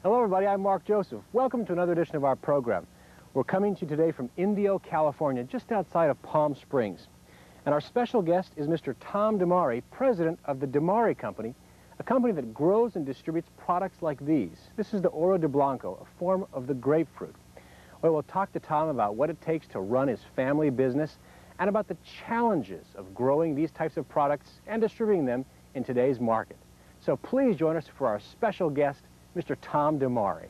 Hello everybody, I'm Mark Joseph. Welcome to another edition of our program. We're coming to you today from Indio, California, just outside of Palm Springs. And our special guest is Mr. Tom Demari, president of the Demari Company, a company that grows and distributes products like these. This is the Oro de Blanco, a form of the grapefruit. Well, we'll talk to Tom about what it takes to run his family business and about the challenges of growing these types of products and distributing them in today's market. So please join us for our special guest, Mr. Tom Demari.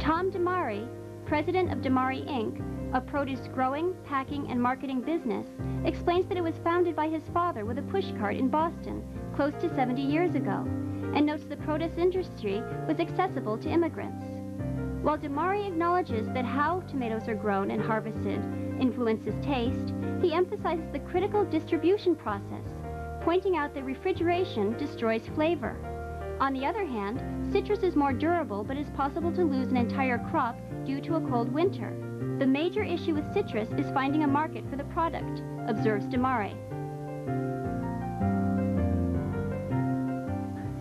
Tom Demari, president of Demari Inc., a produce growing, packing, and marketing business, explains that it was founded by his father with a pushcart in Boston close to 70 years ago, and notes the produce industry was accessible to immigrants. While Demari acknowledges that how tomatoes are grown and harvested influences taste, he emphasizes the critical distribution process, pointing out that refrigeration destroys flavor. On the other hand, citrus is more durable, but it's possible to lose an entire crop due to a cold winter. The major issue with citrus is finding a market for the product, observes Demari.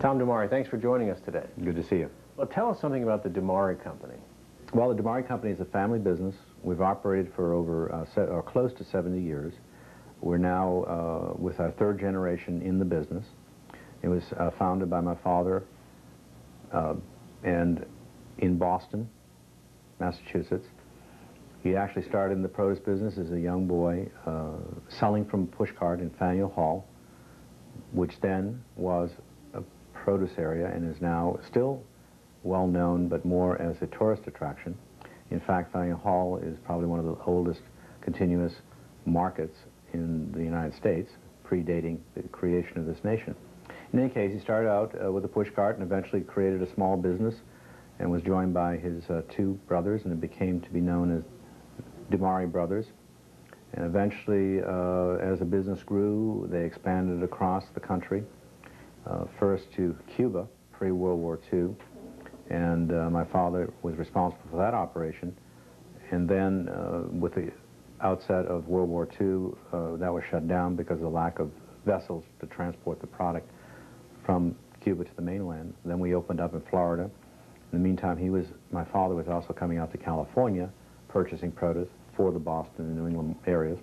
Tom Demari, thanks for joining us today. Good to see you. Well, tell us something about the Demari Company. Well, the Demari Company is a family business. We've operated for over or close to 70 years. We're now with our third generation in the business. It was founded by my father and in Boston, Massachusetts. He actually started in the produce business as a young boy, selling from a pushcart in Faneuil Hall, which then was a produce area and is now still well known, but more as a tourist attraction. In fact, Faneuil Hall is probably one of the oldest continuous markets in the United States, predating the creation of this nation. In any case, he started out with a pushcart and eventually created a small business and was joined by his two brothers, and it became to be known as Demari Brothers. And eventually, as the business grew, they expanded across the country, first to Cuba, pre-World War II, and my father was responsible for that operation. And then with the outset of World War II, that was shut down because of the lack of vessels to transport the product from Cuba to the mainland. Then we opened up in Florida. In the meantime, my father was also coming out to California, purchasing produce for the Boston and New England areas.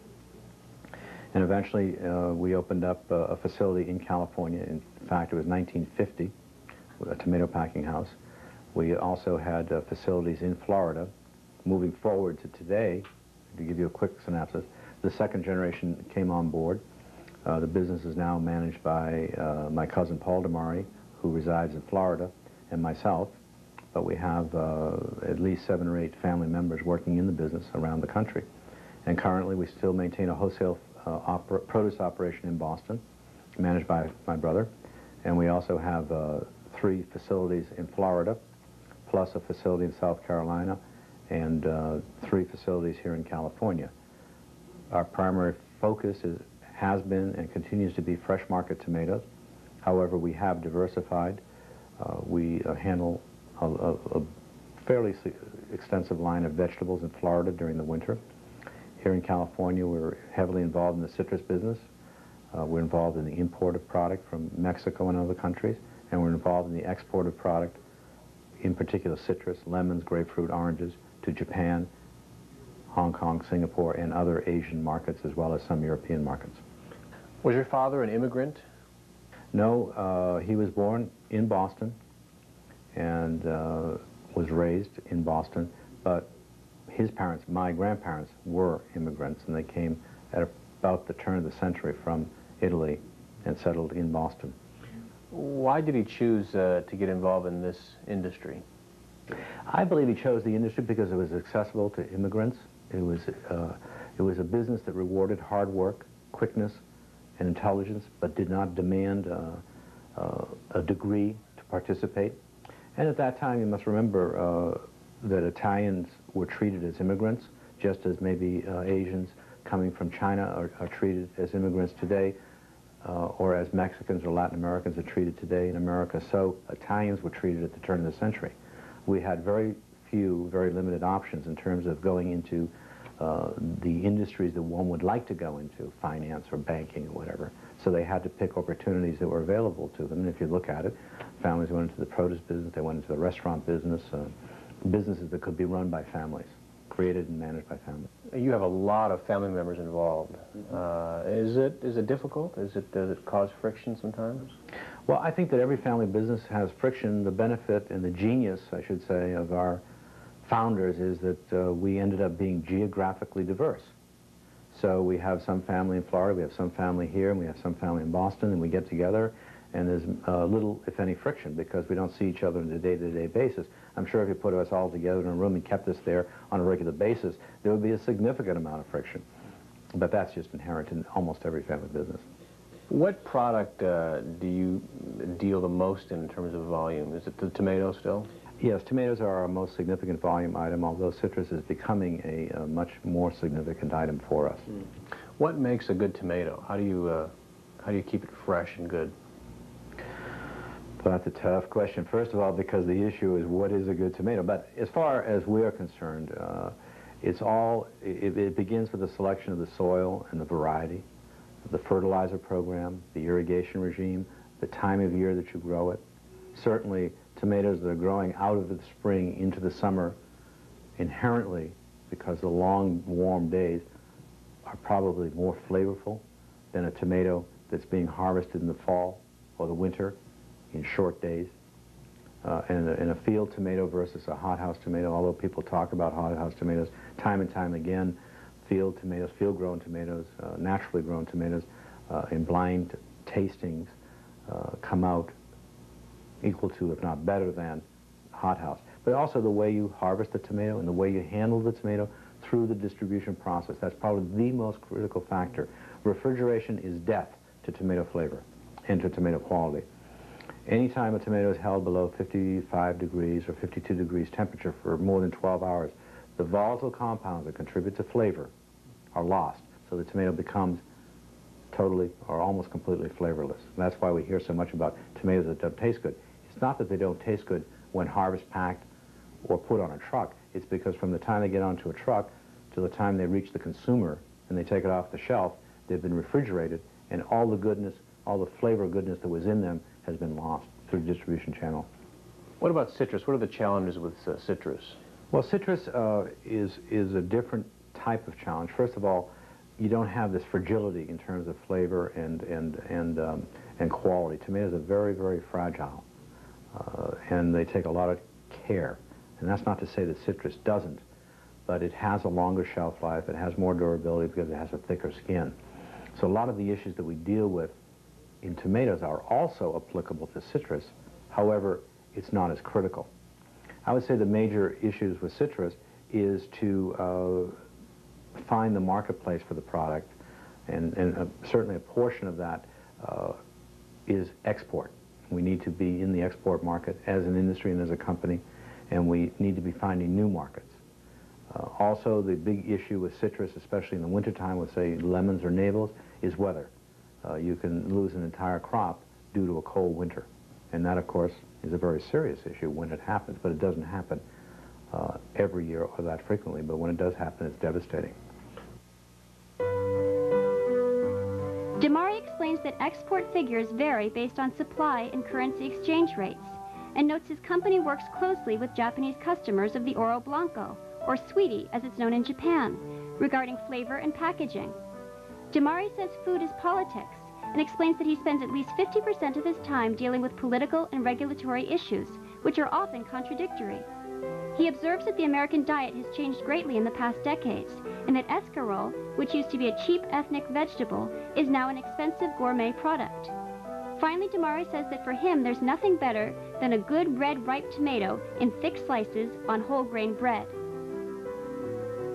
And eventually, we opened up a facility in California. In fact, it was 1950, a tomato packing house. We also had facilities in Florida. Moving forward to today, to give you a quick synopsis, the second generation came on board. The business is now managed by my cousin Paul Demari, who resides in Florida, and myself. But we have at least 7 or 8 family members working in the business around the country. And currently we still maintain a wholesale produce operation in Boston, managed by my brother. And we also have 3 facilities in Florida, plus a facility in South Carolina, and 3 facilities here in California. Our primary focus has been and continues to be fresh market tomatoes. However, we have diversified. We handle a fairly extensive line of vegetables in Florida during the winter. Here in California, we're heavily involved in the citrus business. We're involved in the import of product from Mexico and other countries, and we're involved in the export of product, in particular citrus, lemons, grapefruit, oranges, to Japan, Hong Kong, Singapore, and other Asian markets, as well as some European markets. Was your father an immigrant? No, he was born in Boston and was raised in Boston, but his parents, my grandparents, were immigrants, and they came at about the turn of the century from Italy and settled in Boston. Why did he choose to get involved in this industry? I believe he chose the industry because it was accessible to immigrants. It was a business that rewarded hard work, quickness, and intelligence, but did not demand a degree to participate. And at that time, you must remember that Italians were treated as immigrants, just as maybe Asians coming from China are treated as immigrants today, or as Mexicans or Latin Americans are treated today in America. So Italians were treated at the turn of the century. We had very few, very limited options in terms of going into the industries that one would like to go into, finance or banking or whatever. So they had to pick opportunities that were available to them. And if you look at it, families went into the produce business, they went into the restaurant business, businesses that could be run by families, created and managed by families. You have a lot of family members involved. Is it difficult? Does it cause friction sometimes? Well, I think that every family business has friction. The benefit and the genius, I should say, of our founders is that we ended up being geographically diverse. So we have some family in Florida, we have some family here, and we have some family in Boston, and we get together, and there's little, if any, friction because we don't see each other on a day-to-day basis. I'm sure if you put us all together in a room and kept us there on a regular basis, there would be a significant amount of friction. But that's just inherent in almost every family business. What product do you deal the most in terms of volume? Is it the tomato still? Yes, tomatoes are our most significant volume item, although citrus is becoming a much more significant item for us. What makes a good tomato? How do you keep it fresh and good? Well, that's a tough question. First of all, because the issue is what is a good tomato. But as far as we are concerned, it begins with the selection of the soil and the variety, the fertilizer program, the irrigation regime, the time of year that you grow it. Certainly, tomatoes that are growing out of the spring into the summer inherently, because the long, warm days are probably more flavorful than a tomato that's being harvested in the fall or the winter in short days. And a field tomato versus a hothouse tomato, although people talk about hothouse tomatoes time and time again, field tomatoes, field-grown tomatoes, naturally grown tomatoes, in blind tastings come out equal to, if not better than, hothouse. But also the way you harvest the tomato and the way you handle the tomato through the distribution process. That's probably the most critical factor. Refrigeration is death to tomato flavor and to tomato quality. Anytime a tomato is held below 55 degrees or 52 degrees temperature for more than 12 hours, the volatile compounds that contribute to flavor are lost. So the tomato becomes totally or almost completely flavorless. And that's why we hear so much about tomatoes that don't taste good. It's not that they don't taste good when harvest packed or put on a truck. It's because from the time they get onto a truck to the time they reach the consumer and they take it off the shelf, they've been refrigerated, and all the goodness, all the flavor goodness that was in them has been lost through the distribution channel. What about citrus? What are the challenges with citrus? Well, citrus is a different type of challenge. First of all, you don't have this fragility in terms of flavor and quality. Tomatoes are very, very fragile, and they take a lot of care. And that's not to say that citrus doesn't, but it has a longer shelf life, it has more durability because it has a thicker skin. So a lot of the issues that we deal with in tomatoes are also applicable to citrus. However, it's not as critical. I would say the major issues with citrus is to find the marketplace for the product, and certainly a portion of that is export. We need to be in the export market as an industry and as a company, and we need to be finding new markets. Also, the big issue with citrus, especially in the wintertime with, say, lemons or navels, is weather. You can lose an entire crop due to a cold winter. And that, of course, is a very serious issue when it happens, but it doesn't happen every year or that frequently. But when it does happen, it's devastating. Demari explains that export figures vary based on supply and currency exchange rates, and notes his company works closely with Japanese customers of the Oro Blanco, or Sweetie as it's known in Japan, regarding flavor and packaging. Demari says food is politics, and explains that he spends at least 50% of his time dealing with political and regulatory issues, which are often contradictory. He observes that the American diet has changed greatly in the past decades, and that escarole, which used to be a cheap ethnic vegetable, is now an expensive gourmet product. Finally, Demari says that for him, there's nothing better than a good red ripe tomato in thick slices on whole grain bread.